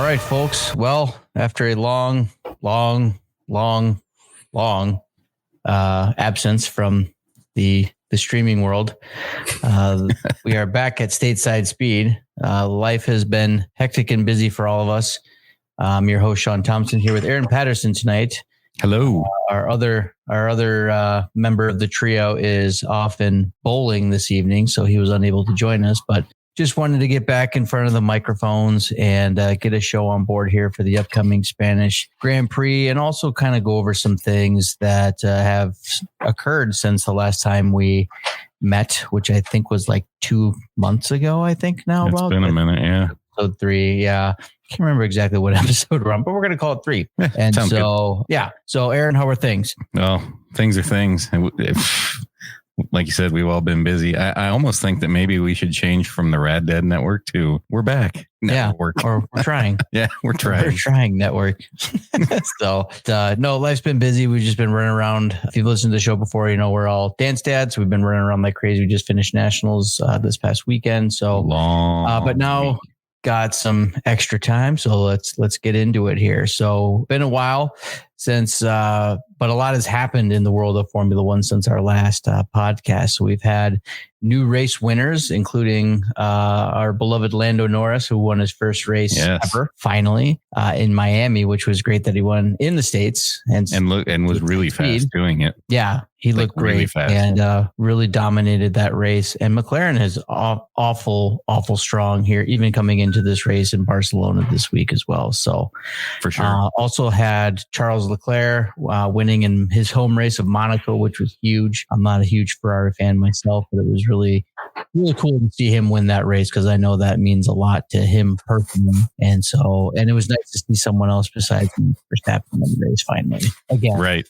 right, folks. Well, after a long absence from the streaming world, we are back at stateside speed. Life has been hectic and busy for all of us. I'm your host, Sean Thompson, here with Aaron Patterson tonight. Hello. Our other member of the trio is off in bowling this evening, so he was unable to join us, but just wanted to get back in front of the microphones and get a show on board here for the upcoming Spanish Grand Prix, and also kind of go over some things that have occurred since the last time we met, which I think was like 2 months ago, I think now. It's been a minute, yeah. Episode 3, yeah. I can't remember exactly what episode we're on, but we're going to call it 3. And so, good. Yeah. So, Aaron, how are things? Well, things are things. Like you said, we've all been busy. I almost think that maybe we should change from the Rad Dead Network to We're Back Network. Yeah, or we're trying. Yeah, we're trying. We're trying network. So, no, life's been busy. We've just been running around. If you've listened to the show before, you know we're all dance dads. We've been running around like crazy. We just finished Nationals this past weekend. So, but now got some extra time. So let's get into it here. So, been a while since, but a lot has happened in the world of Formula One since our last podcast. So we've had new race winners, including our beloved Lando Norris, who won his first race ever, finally, in Miami, which was great that he won in the States and was really fast doing it. Yeah, he looked great really fast and really dominated that race. And McLaren is awful strong here, even coming into this race in Barcelona this week as well. So for sure. Also had Charles Leclerc winning in his home race of Monaco, which was huge. I'm not a huge Ferrari fan myself, but it was really cool to see him win that race because I know that means a lot to him personally. And it was nice to see someone else besides Verstappen in the race finally. Again, right.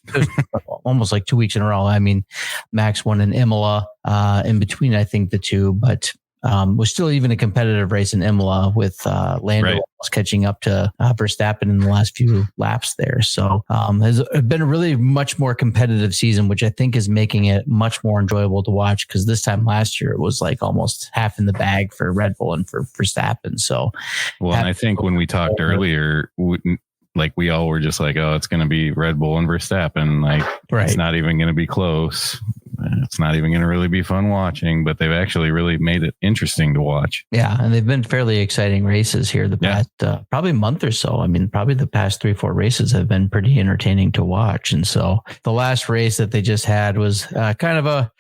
Almost like 2 weeks in a row. I mean, Max won in Imola in between, I think, the two, but was still even a competitive race in Imola with Lando almost catching up to Verstappen in the last few laps there. So has been a really much more competitive season, which I think is making it much more enjoyable to watch because this time last year it was like almost half in the bag for Red Bull and for Verstappen. So, well, and I think when we talked earlier, we all were just like, oh, it's going to be Red Bull and Verstappen. It's not even going to be close. It's not even going to really be fun watching, but they've actually really made it interesting to watch. Yeah. And they've been fairly exciting races here the past probably month or so. I mean, probably the past 3-4 races have been pretty entertaining to watch. And so the last race that they just had was kind of a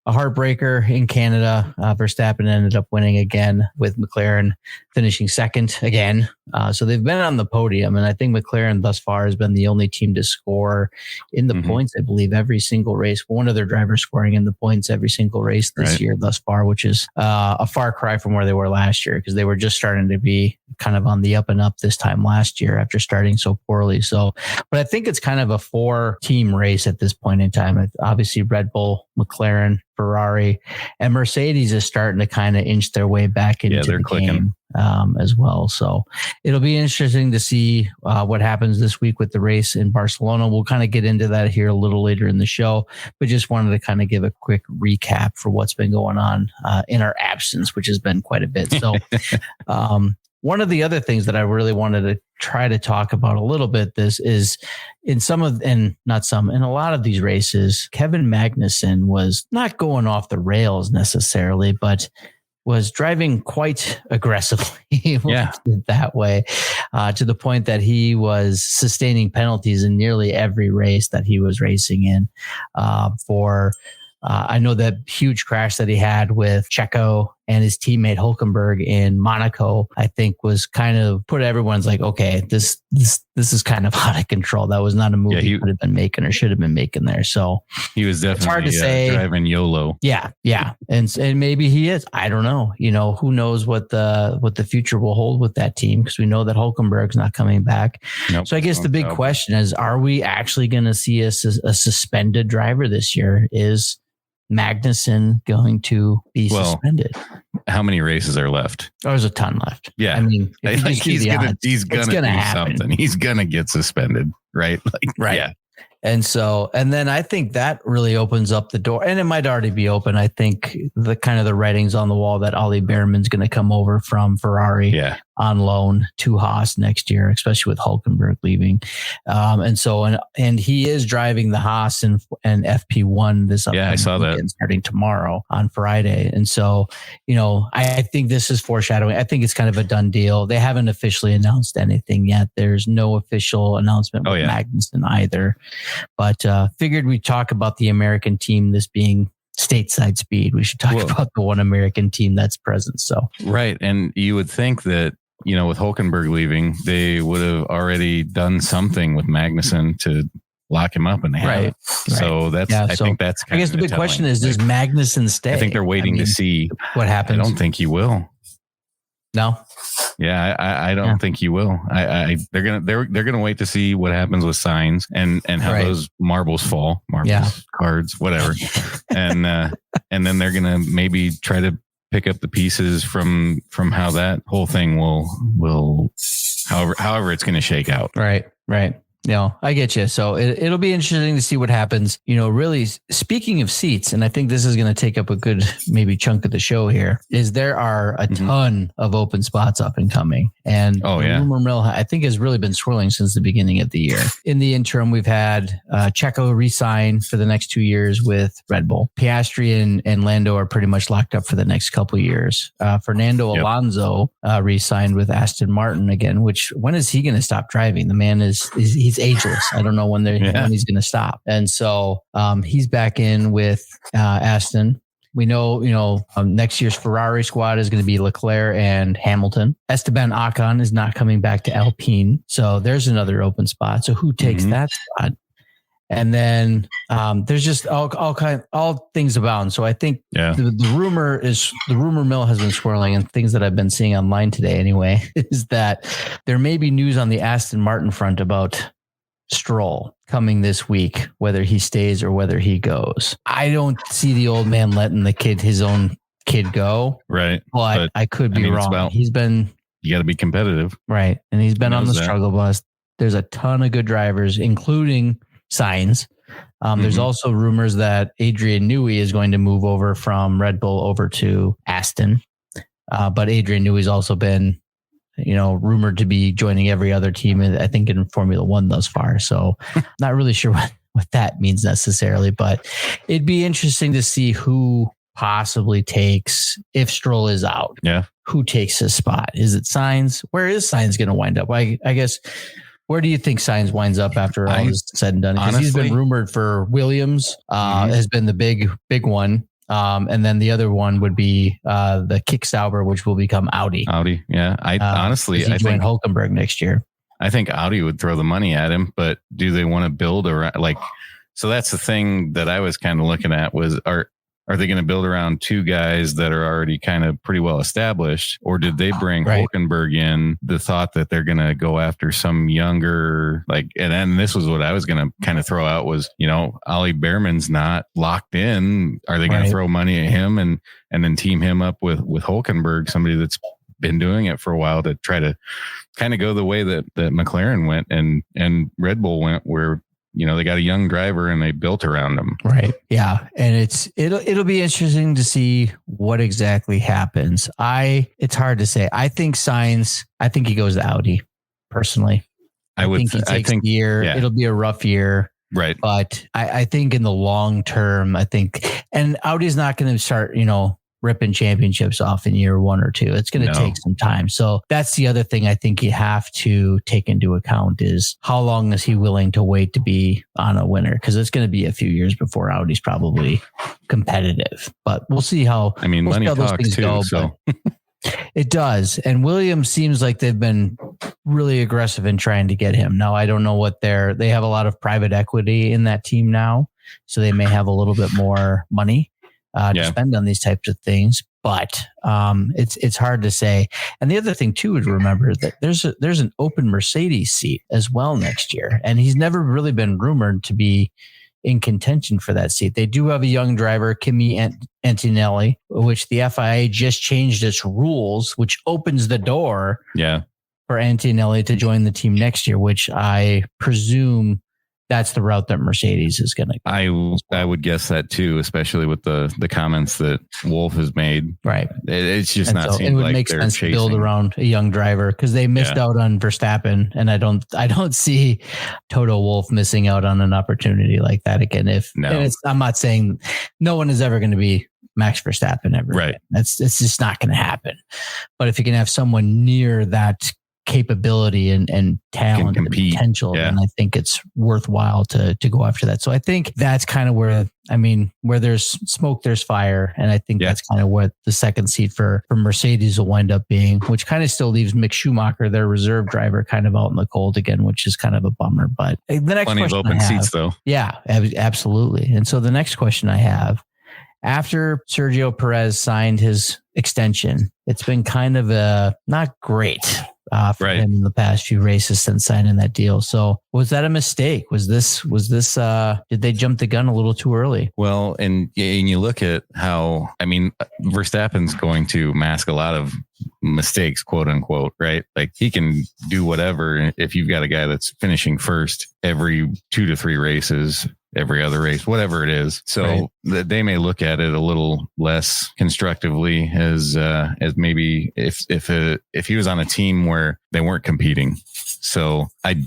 heartbreaker in Canada. Verstappen ended up winning again with McLaren finishing second again. So they've been on the podium, and I think McLaren thus far has been the only team to score in the points, I believe, every single race. One of their drivers scoring in the points every single race this year thus far, which is a far cry from where they were last year because they were just starting to be kind of on the up and up this time last year after starting so poorly. So, but I think it's kind of a 4-team race at this point in time. Obviously, Red Bull, McLaren, Ferrari, and Mercedes is starting to kind of inch their way back into the game as well. So it'll be interesting to see what happens this week with the race in Barcelona. We'll kind of get into that here a little later in the show, but just wanted to kind of give a quick recap for what's been going on in our absence, which has been quite a bit. So one of the other things that I really wanted to try to talk about a little bit, this is in a lot of these races, Kevin Magnussen was not going off the rails necessarily, but was driving quite aggressively that way to the point that he was sustaining penalties in nearly every race that he was racing in I know that huge crash that he had with Checo and his teammate Hülkenberg in Monaco, I think was kind of put everyone's like, okay, this is kind of out of control. That was not a move he could have been making or should have been making there. So he was definitely hard to say, driving YOLO. Yeah. And maybe he is. I don't know. You know, who knows what the future will hold with that team, because we know that Hülkenberg's not coming back. Nope, so I guess the big question is, are we actually going to see a suspended driver this year? Is Magnussen going to be suspended? How many races are left? There's a ton left. Yeah. I mean, he's gonna do happen. Something. He's gonna get suspended, right? Right. Yeah. And then I think that really opens up the door, and it might already be open. I think the writings on the wall that Ollie Behrman's going to come over from Ferrari. Yeah. on loan to Haas next year, especially with Hülkenberg leaving. And he is driving the Haas and FP1 this upcoming I saw weekend, that starting tomorrow on Friday. And so, I think this is foreshadowing. I think it's kind of a done deal. They haven't officially announced anything yet. There's no official announcement with Magnussen either. But figured we'd talk about the American team, this being stateside speed. We should talk about the one American team that's present. So right. And you would think that, with Hülkenberg leaving, they would have already done something with Magnussen to lock him up, and they haven't. So that's, I think that's kind of, I guess the big question is, does Magnussen stay? I think they're waiting to see what happens. I don't think he will. No. Yeah, I don't think he will. They're gonna wait to see what happens with Sainz and how those marbles fall, cards, whatever, and then they're gonna maybe try to pick up the pieces from how that whole thing will however it's gonna shake out. Right. No, I get you. So it'll be interesting to see what happens. Really speaking of seats, and I think this is going to take up a good maybe chunk of the show here, is there are a ton of open spots up and coming. And the rumor mill, I think, has really been swirling since the beginning of the year. In the interim, we've had Checo re-sign for the next 2 years with Red Bull. Piastri and Lando are pretty much locked up for the next couple of years. Fernando Alonso re-signed with Aston Martin again, which when is he going to stop driving? The man he's ageless. I don't know when he's going to stop. And so he's back in with Aston. We know, next year's Ferrari squad is going to be Leclerc and Hamilton. Esteban Ocon is not coming back to Alpine. So there's another open spot. So who takes that spot? And then there's just all things abound. So I think the rumor mill has been swirling, and things that I've been seeing online today anyway, is that there may be news on the Aston Martin front about Stroll coming this week, whether he stays or whether he goes. I don't see the old man letting his own kid go. Right. But I could be wrong. You got to be competitive. Right. And he's been on the struggle bus. There's a ton of good drivers, including Sainz. There's also rumors that Adrian Newey is going to move over from Red Bull over to Aston. But Adrian Newey's also been rumored to be joining every other team, I think, in Formula One thus far. So not really sure what that means necessarily, but it'd be interesting to see who possibly takes, if Stroll is out, who takes his spot. Is it Sainz? Where is Sainz going to wind up? I guess, where do you think Sainz winds up after all is said and done? Because he's been rumored for Williams, has been the big one. And then the other one would be the Kick Sauber, which will become Audi. Yeah. I think Hülkenberg next year. I think Audi would throw the money at him, but do they want to build around? So that's the thing that I was kind of looking at was, are they going to build around two guys that are already kind of pretty well established, or did they bring Hülkenberg in the thought that they're going to go after some younger, and then this was what I was going to kind of throw out was, Ollie Behrman's not locked in. Are they going to throw money at him and then team him up with Hülkenberg, somebody that's been doing it for a while, to try to kind of go the way that McLaren went and Red Bull went, where they got a young driver and they built around him. Right. Yeah. And it'll be interesting to see what exactly happens. It's hard to say. I think Sainz, he goes to Audi personally. I think he takes the year. Yeah. It'll be a rough year. Right. But I think in the long term, and Audi's not going to start, ripping championships off in year 1 or 2. It's going to take some time. So that's the other thing I think you have to take into account is how long is he willing to wait to be on a winner? Because it's going to be a few years before Audi's probably competitive. But we'll see how. Money talks too. Go, so it does. And Williams seems like they've been really aggressive in trying to get him. Now, I don't know what they have a lot of private equity in that team now, so they may have a little bit more money to spend on these types of things, but it's hard to say. And the other thing too is remember that there's an open Mercedes seat as well next year, and he's never really been rumored to be in contention for that seat. They do have a young driver, Kimi Antonelli, which the FIA just changed its rules, which opens the door for Antonelli to join the team next year, which I presume that's the route that Mercedes is going to go. I would guess that too, especially with the comments that Wolf has made. Right. It's just not it would make sense to build around a young driver because they missed out on Verstappen, and I don't see Toto Wolff missing out on an opportunity like that again. I'm not saying no one is ever going to be Max Verstappen ever. Right. It's just not going to happen. But if you can have someone near that capability and talent and potential, then I think it's worthwhile to go after that. So I think that's kind of where there's smoke, there's fire. And I think that's kind of what the second seat for Mercedes will wind up being, which kind of still leaves Mick Schumacher, their reserve driver, kind of out in the cold again, which is kind of a bummer. But the next plenty of open seats though. Yeah, absolutely. And so the next question I have, after Sergio Perez signed his extension, it's been kind of not great for him in the past few races since signing that deal. So was that a mistake? Was this did they jump the gun a little too early? Well, and you look at how, Verstappen's going to mask a lot of mistakes, quote unquote, right? Like he can do whatever if you've got a guy that's finishing first every 2 to 3 races, every other race, whatever it is. So they may look at it a little less constructively as maybe if he was on a team where they weren't competing. So I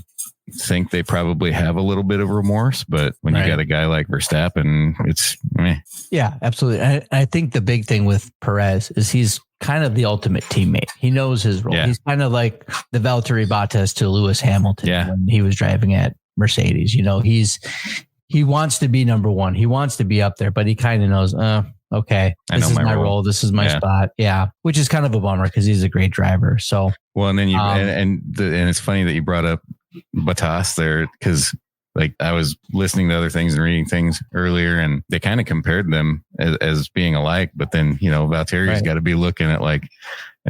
think they probably have a little bit of remorse, but when you got a guy like Verstappen, it's meh. Yeah, absolutely. I think the big thing with Perez is he's kind of the ultimate teammate. He knows his role. Yeah. He's kind of like the Valtteri Bottas to Lewis Hamilton when he was driving at Mercedes. He wants to be number one. He wants to be up there, but he kind of knows, okay, this is my role. This is my spot. Yeah. Which is kind of a bummer because he's a great driver. So, well, and then and it's funny that you brought up Bottas there because like I was listening to other things and reading things earlier and they kind of compared them as being alike. But then, Valtteri's got to be looking at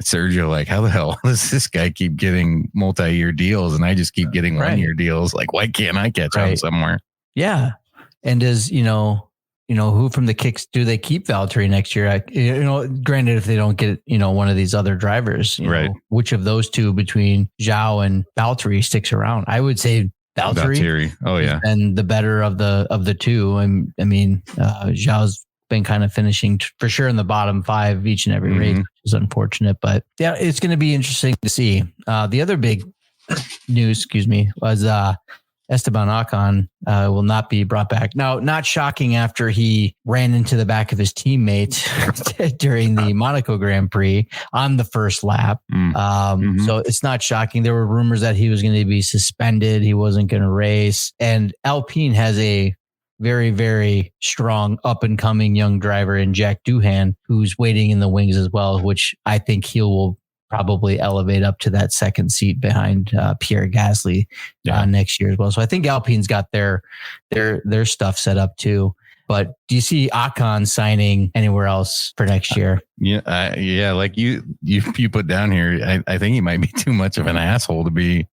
Sergio, like, how the hell does this guy keep getting multi-year deals and I just keep getting 1-year deals? Like, why can't I catch on somewhere? Yeah. And does, who from the kicks do they keep Valtteri next year? Granted, if they don't get, one of these other drivers, which of those two between Zhao and Valtteri sticks around? I would say Valtteri. Oh yeah. And the better of the two. Zhao's been kind of finishing for sure in the bottom 5 each and every race, which is unfortunate, but yeah, it's going to be interesting to see. The other big news, was, Esteban Ocon will not be brought back. Now, not shocking after he ran into the back of his teammate during the Monaco Grand Prix on the first lap. So it's not shocking. There were rumors that he was going to be suspended. He wasn't going to race. And Alpine has a very, very strong up and coming young driver in Jack Doohan, who's waiting in the wings as well, which I think he will probably elevate up to that second seat behind Pierre Gasly next year as well. So I think Alpine's got their stuff set up too. But do you see Ocon signing anywhere else for next year? Yeah. Like you put down here, I think he might be too much of an asshole to be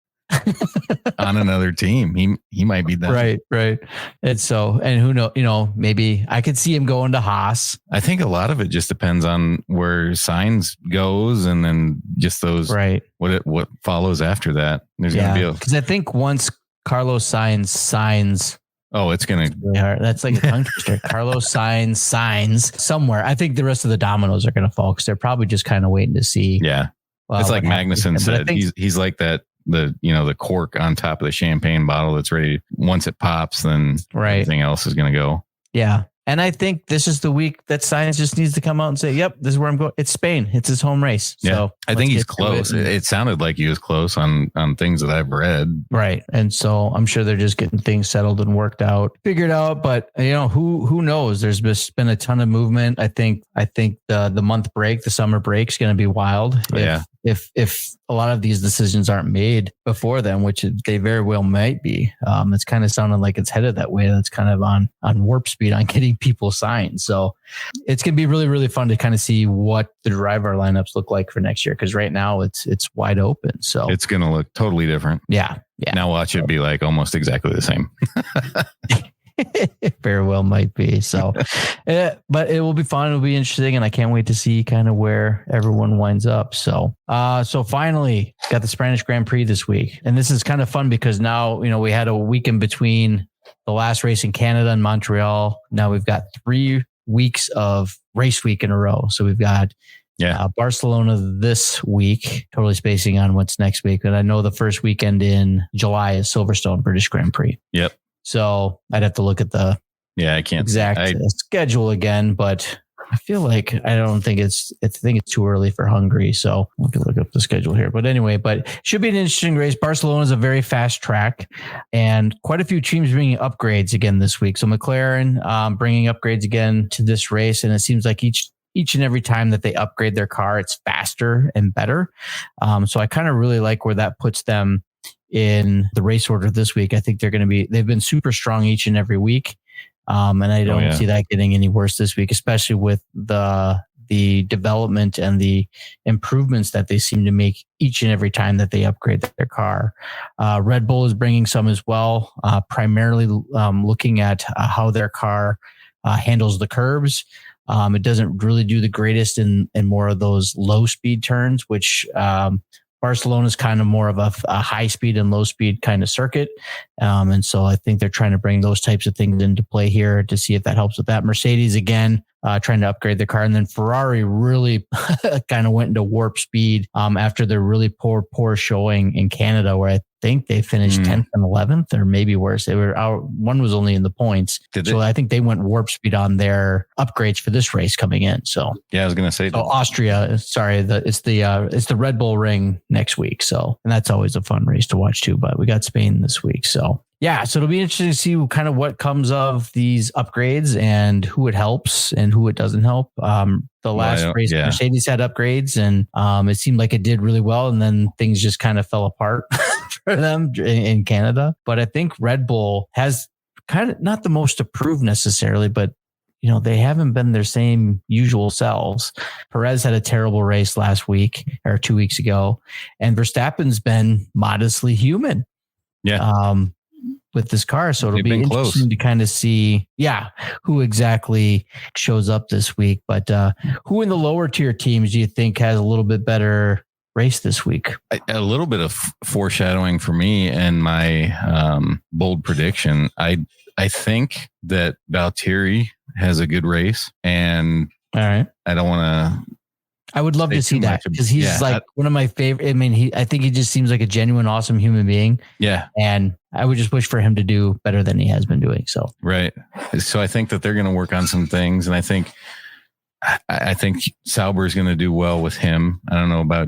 on another team. He might be that. Right. And so, and who knows, maybe I could see him going to Haas. I think a lot of it just depends on where Sainz goes and then just those, what follows after that. There's going to be because I think once Carlos Sainz signs, it's going to really hard. That's like a tongue twister. Carlos Sainz signs somewhere. I think the rest of the dominoes are going to fall because they're probably just kind of waiting to see. Yeah. It's like Magnussen said, he's like that. The cork on top of the champagne bottle that's ready. Once it pops, then everything else is going to go. Yeah. And I think this is the week that Sainz just needs to come out and say, yep, this is where I'm going. It's Spain. It's his home race. Yeah. So I think he's close. It sounded like he was close on things that I've read. Right. And so I'm sure they're just getting things settled and worked out, figured out. But who knows? There's just been a ton of movement. I think the month break, the summer break is going to be wild. If a lot of these decisions aren't made before then, which they very well might be, it's kind of sounding like it's headed that way. That's kind of on warp speed on getting people signed. So it's going to be really, really fun to kind of see what the driver lineups look like for next year. Cause right now it's wide open. So it's going to look totally different. Yeah. Now watch it be like almost exactly the same. Very well might be. So, but it will be fun. It'll be interesting. And I can't wait to see kind of where everyone winds up. So finally got the Spanish Grand Prix this week. And this is kind of fun because now, we had a week in between the last race in Canada in Montreal. Now we've got 3 weeks of race week in a row. So we've got Barcelona this week, totally spacing on what's next week. And I know the first weekend in July is Silverstone British Grand Prix. Yep. So I'd have to look at the exact schedule again, but I feel like I think it's too early for Hungary. So we can look up the schedule here. But anyway, should be an interesting race. Barcelona is a very fast track and quite a few teams bringing upgrades again this week. So McLaren bringing upgrades again to this race. And it seems like each and every time that they upgrade their car, it's faster and better. So I kind of really like where that puts them in the race order this week. I think they've been super strong each and every week. And I don't see that getting any worse this week, especially with the development and the improvements that they seem to make each and every time that they upgrade their car. Red Bull is bringing some as well, primarily looking at how their car handles the curbs. It doesn't really do the greatest in more of those low speed turns, which Barcelona is kind of more of a high speed and low speed kind of circuit. And so I think they're trying to bring those types of things into play here to see if that helps with that. Mercedes, again, trying to upgrade their car. And then Ferrari really kind of went into warp speed after their really poor showing in Canada, where I think they finished 10th and 11th, or maybe worse. They were one was only in the points. I think they went warp speed on their upgrades for this race coming in. So I was going to say, Austria, sorry, it's the Red Bull Ring next week. So, and that's always a fun race to watch too, but we got Spain this week. So so it'll be interesting to see kind of what comes of these upgrades and who it helps and who it doesn't help. The last race, Mercedes had upgrades and it seemed like it did really well. And then things just kind of fell apart for them in Canada. But I think Red Bull has kind of not the most approved necessarily, but they haven't been their same usual selves. Perez had a terrible race last week or 2 weeks ago, and Verstappen's been modestly human. With this car. So it'll be interesting to kind of see, who exactly shows up this week. But who in the lower tier teams do you think has a little bit better race this week? A little bit of foreshadowing for me and my bold prediction. I think that Valtteri has a good race, and all right, I don't want to. I would love to see that because he's one of my favorite. I mean, I think he just seems like a genuine, awesome human being. Yeah. And I would just wish for him to do better than he has been doing. So, right. So I think that they're going to work on some things, and I think Sauber is going to do well with him. I don't know about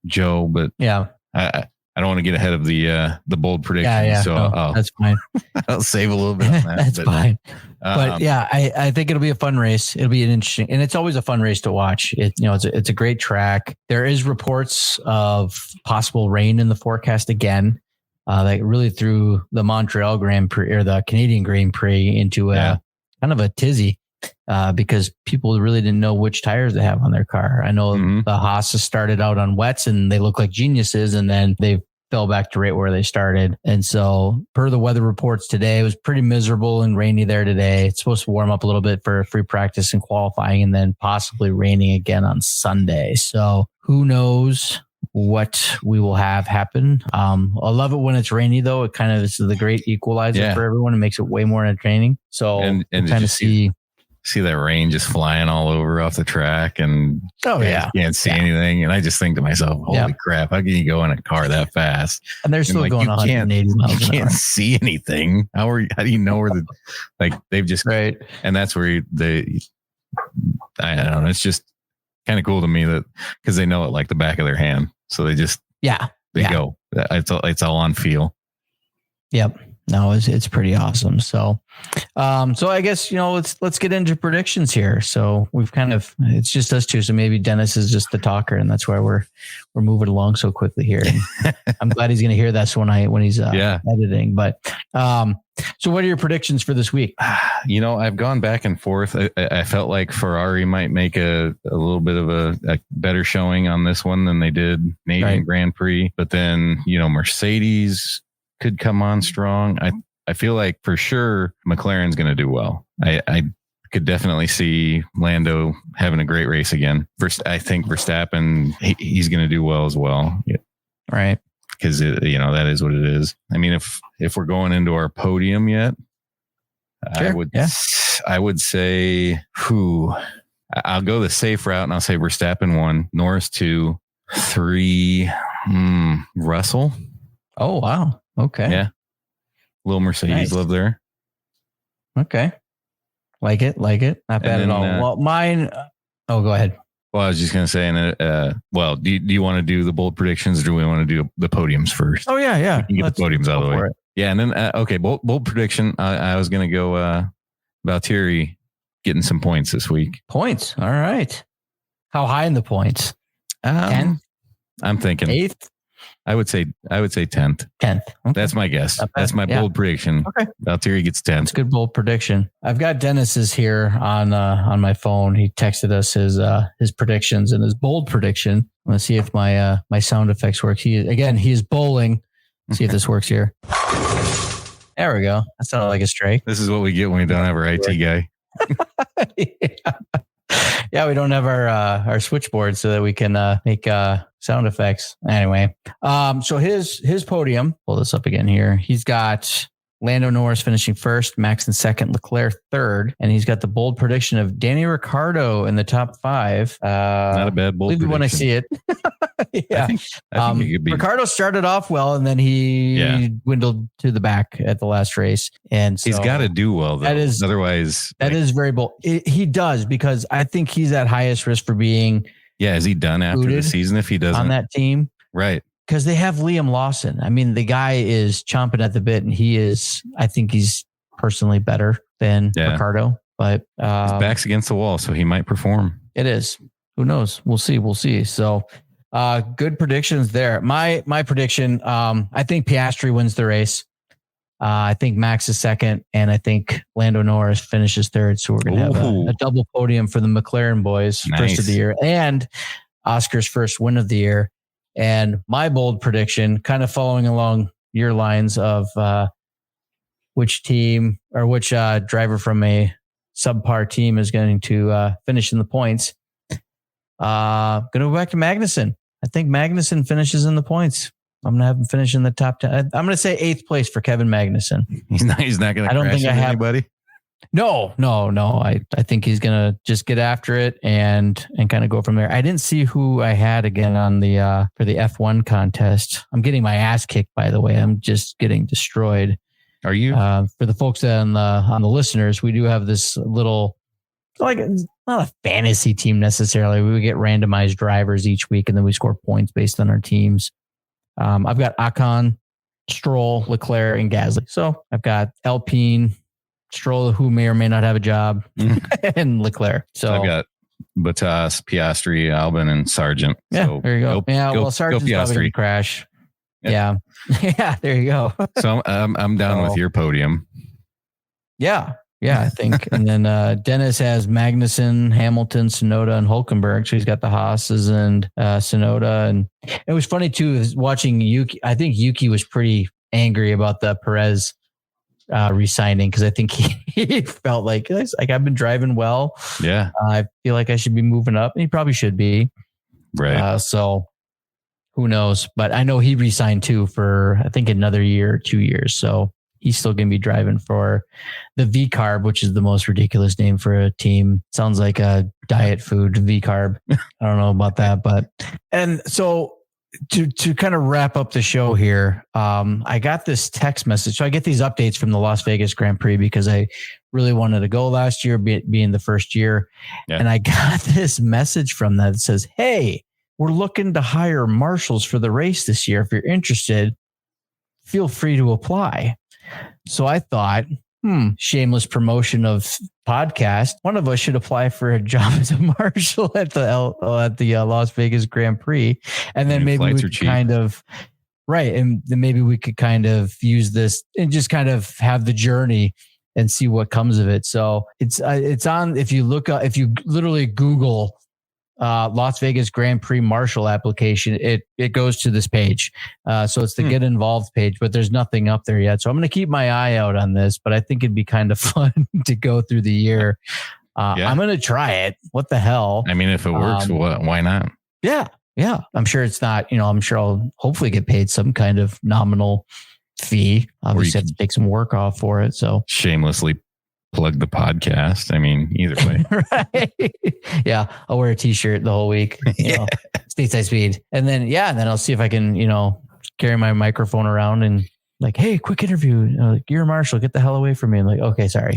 Joe, but I don't want to get ahead of the bold prediction. So that's fine. I'll save a little bit on that. That's fine. But I think it'll be a fun race. It'll be an interesting, and it's always a fun race to watch. It's a great track. There is reports of possible rain in the forecast again. That really threw the Montreal Grand Prix or the Canadian Grand Prix into a kind of a tizzy. Because people really didn't know which tires they have on their car. I know the Haas started out on wets and they look like geniuses, and then they fell back to right where they started. And so per the weather reports today, it was pretty miserable and rainy there today. It's supposed to warm up a little bit for free practice and qualifying, and then possibly raining again on Sunday. So who knows what we will have happen. I love it when it's rainy though. It kind of is the great equalizer for everyone. It makes it way more entertaining. So and kind of see that rain just flying all over off the track, and you can't see anything. And I just think to myself, holy crap, how can you go in a car that fast? And they're still going 180 miles an hour. You can't see anything. How do you know where they've just, right. And that's where I don't know. It's just kind of cool to me that because they know it like the back of their hand. So they just, they go, it's all on feel. Yep. No, it's pretty awesome. So I guess, let's get into predictions here. So we've it's just us two. So maybe Dennis is just the talker, and that's why we're moving along so quickly here. I'm glad he's going to hear this when he's editing. But so what are your predictions for this week? I've gone back and forth. I felt like Ferrari might make a little bit of a better showing on this one than they did Canadian Grand Prix. But then, Mercedes could come on strong. I feel like for sure McLaren's going to do well. I could definitely see Lando having a great race again. First, I think Verstappen, he's going to do well as well. Yeah. Right. because that is what it is. I mean, if we're going into our podium yet, sure, I would say I'll go the safe route and I'll say Verstappen 1, Norris 2, 3, Russell. Oh wow, okay, yeah, little Mercedes nice. love there. Okay, like it, not bad at all. Well, mine. Oh, go ahead. Well, I was just going to say, do you want to do the bold predictions or do we want to do the podiums first? Oh, yeah. We can get the podiums out of the way. Yeah. And then, bold prediction. I was going to go Valtteri getting some points this week. Points. All right. How high in the points? 10? I'm thinking 8th. I would say 10th. 10th. Okay. That's my guess. That's my bold prediction. Okay. Valtteri gets 10th. That's a good bold prediction. I've got Dennis's here on my phone. He texted us his predictions and his bold prediction. I'm going to see if my sound effects work. He is bowling. See if this works here. There we go. That sounded like a strike. This is what we get when we don't have our IT guy. Yeah, we don't have our switchboard so that we can make sound effects. Anyway, so his podium, pull this up again here. He's got Lando Norris finishing first, Max in second, Leclerc third, and he's got the bold prediction of Danny Ricciardo in the top 5. Not a bad bold prediction. When I see it. Yeah. I think it could be. Ricciardo started off well, and then he dwindled to the back at the last race. And so he's got to do well, though. Otherwise, that is very bold. He does, because I think he's at highest risk for being. Yeah, is he done after the season if he doesn't? On that team? Right. Because they have Liam Lawson. I mean, the guy is chomping at the bit, and I think he's personally better than Ricciardo. But his back's against the wall, so he might perform. It is. Who knows? We'll see. So good predictions there. My prediction, I think Piastri wins the race. I think Max is second, and I think Lando Norris finishes third. So we're going to have a double podium for the McLaren boys, first of the year, and Oscar's first win of the year. And my bold prediction, kind of following along your lines of which team or which driver from a subpar team is going to finish in the points. Going to go back to Magnussen. I think Magnussen finishes in the points. I'm going to have him finish in the top 10. I'm going to say 8th place for Kevin Magnussen. He's not going to crash into anybody. No. I think he's going to just get after it and kind of go from there. I didn't see who I had again on the for the F1 contest. I'm getting my ass kicked, by the way. I'm just getting destroyed. Are you? For the folks that on the listeners, we do have this little, like, not a fantasy team necessarily. We get randomized drivers each week, and then we score points based on our teams. I've got Ocon, Stroll, Leclerc, and Gasly. So I've got Alpine, Stroll, who may or may not have a job, and Leclerc. So I've got Bottas, Piastri, Albon, and Sargent. Yeah, so there you go. Sargent's probably going to crash. Yeah. Yeah, there you go. So I'm down with your podium. Yeah, I think. And then Dennis has Magnussen, Hamilton, Tsunoda, and Hülkenberg. So he's got the Haas's and Tsunoda. And it was funny too, is watching Yuki. I think Yuki was pretty angry about the Perez resigning, because I think he felt like I've been driving well. Yeah, I feel like I should be moving up, and he probably should be. Right. So who knows? But I know he resigned too for, I think, another year or 2 years. So he's still going to be driving for the V-Carb, which is the most ridiculous name for a team. Sounds like a diet food, V-Carb. I don't know about that, and so to kind of wrap up the show here, I got this text message. So I get these updates from the Las Vegas Grand Prix because I really wanted to go last year, being the first year. Yeah. And I got this message from that says, "Hey, we're looking to hire marshals for the race this year. If you're interested, feel free to apply." So I thought, shameless promotion of podcast. One of us should apply for a job as a marshal at the Las Vegas Grand Prix, and then maybe we could kind of and then maybe we could kind of use this and just kind of have the journey and see what comes of it. So it's on. If you literally Google Las Vegas Grand Prix marshal application, it goes to this page. So it's the get involved page, but there's nothing up there yet. So I'm going to keep my eye out on this, but I think it'd be kind of fun to go through the year. I'm going to try it. What the hell? I mean, if it works, why not? Yeah. yeah, I'm sure it's not, I'm sure I'll hopefully get paid some kind of nominal fee. Obviously have to take some work off for it. So shamelessly plug the podcast. I mean, either way. Right. Yeah. I'll wear a t-shirt the whole week, stateside speed. And then I'll see if I can, carry my microphone around and like, hey, quick interview. Like, you're a marshal, get the hell away from me. I'm like, okay, sorry.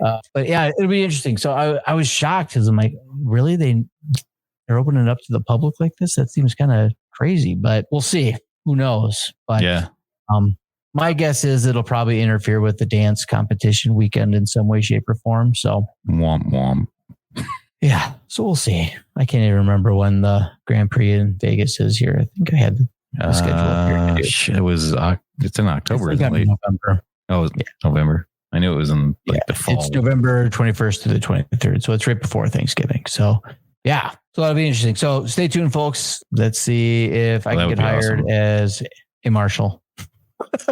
But yeah, it'll be interesting. So I was shocked because I'm like, really? They're opening it up to the public like this? That seems kind of crazy, but we'll see. Who knows? But my guess is it'll probably interfere with the dance competition weekend in some way, shape, or form. So womp womp. Yeah. So we'll see. I can't even remember when the Grand Prix in Vegas is here. I think I had the schedule here. It's in October, isn't it? November. Oh, November. I knew it was in the fall. It's November 21st to the 23rd. So it's right before Thanksgiving. So yeah. So that'll be interesting. So stay tuned, folks. Let's see if I can get hired as a marshal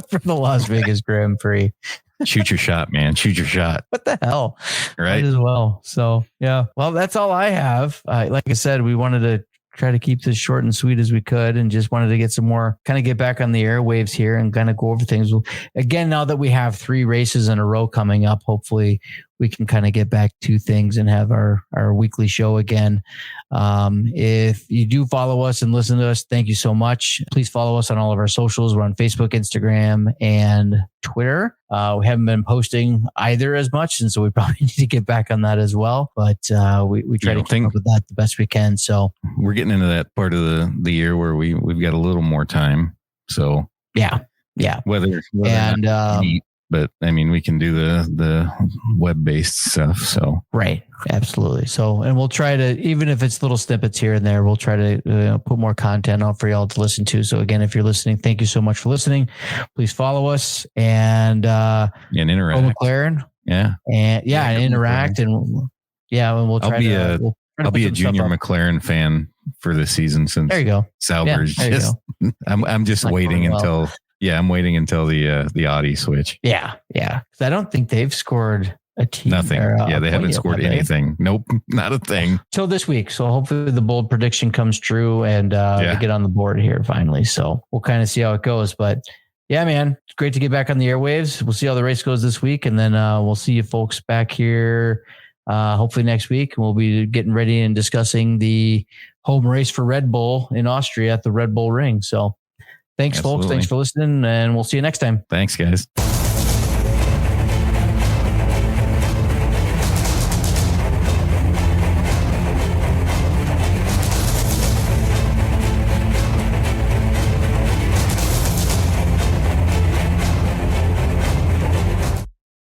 for the Las Vegas Grand Prix. Shoot your shot, man. Shoot your shot. What the hell? Right. Might as well. So yeah. Well, that's all I have. Like I said, we wanted to try to keep this short and sweet as we could, and just wanted to get some more, kind of get back on the airwaves here and kind of go over things. Again, now that we have 3 races in a row coming up, hopefully we can kind of get back to things and have our weekly show again. If you do follow us and listen to us, thank you so much. Please follow us on all of our socials. We're on Facebook, Instagram, and Twitter. We haven't been posting either as much, and so we probably need to get back on that as well. But we try to keep up with that the best we can. So we're getting into that part of the year where we've got a little more time. So yeah. Whether and but I mean, we can do the web-based stuff. So right, absolutely. So, and we'll try to, even if it's little snippets here and there, we'll try to put more content out for y'all to listen to. So again, if you're listening, thank you so much for listening. Please follow us and interact. McLaren. Yeah, and interact and we'll try I'll be a junior McLaren fan for this season since there you go. Salvage. I'm just waiting until. Yeah, I'm waiting until the Audi switch. Yeah. Because I don't think they've scored a team. Nothing. They haven't scored anything. Nope, not a thing. Till this week. So hopefully the bold prediction comes true and we get on the board here finally. So we'll kind of see how it goes. But yeah, man, it's great to get back on the airwaves. We'll see how the race goes this week. And then we'll see you folks back here hopefully next week. We'll be getting ready and discussing the home race for Red Bull in Austria at the Red Bull Ring. So thanks, folks. Thanks for listening, and we'll see you next time. Thanks, guys.